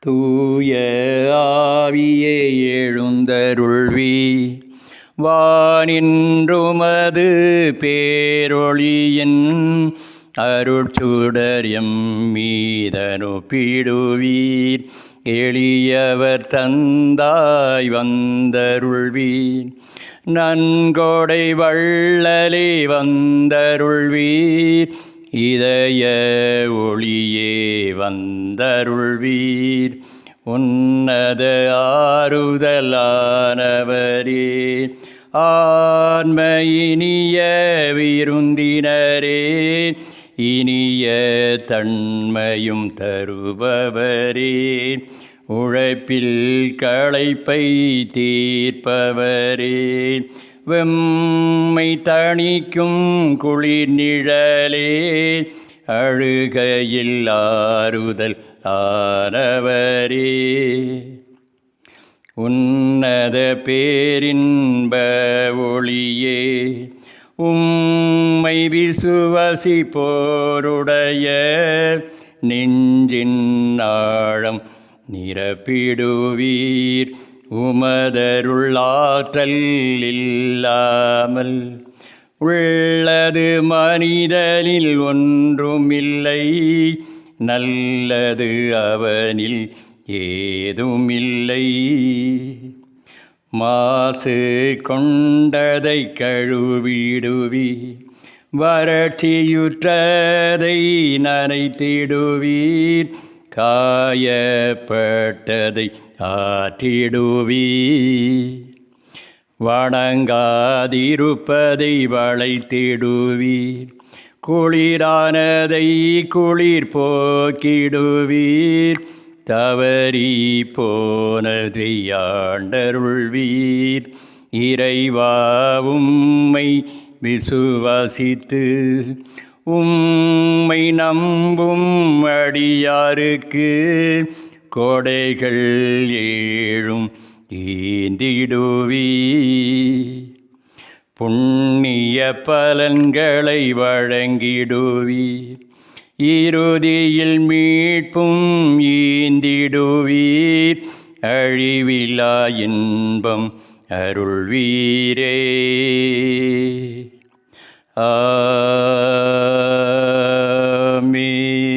தூய ஆவியே எழுந்தருள்வி வானின்றுமது பேரொளியின் அருட்சுடர் மீதனுப்பிடுவீர். எளியவர் தந்தாய் வந்தருள்வீர். நன்கொடை வள்ளலே வந்தருள்வீர். இதய ஒளியே வந்தருள்வீர். உன்னத ஆறுதலானவரே, ஆன்ம இனிய விருந்தினரே, இனிய தன்மையும் தருபவரே, உழைப்பில் களைப்பை தீர்ப்பவரே, வெம்மை தணிக்கும் குளிர் நிழலே, அழுகையில் ஆறுதல் ஆனவரே, உன்னத பேரின்ப ஒளியே, உம்மை விசுவாசிப்போருடைய நெஞ்சின் ஆழம் நிரப்பிடுவீர். உமதருள் ஆற்றல் இல்லாமல் உள்ளது மனிதனில் ஒன்றுமில்லை. நல்லது அவனில் ஏதுமில்லை. மாசு கொண்டதை கழுவிடுவீர். வறட்சியுற்றதை நனைத்திடுவீர். காயப்பட்டதை ஆற்றிடுவீர். வணங்காதிருப்பதை வளைத்திடுவீர். குளிரானதை குளிர் போக்கிடுவீர். தவறி போனதை ஆண்டருள்வீர். இறைவா, உம்மை விசுவாசித்து உம்மை நம்பும் அடியாருக்கு கொடைகள் ஏழும் ஈந்திடுவீர். புண்ணிய பலன்களை வழங்கிடுவீர். இறுதியில் மீட்பும் ஈந்திடுவீர். அழிவிலா இன்பம் அருள்வீரே. ஆமென்.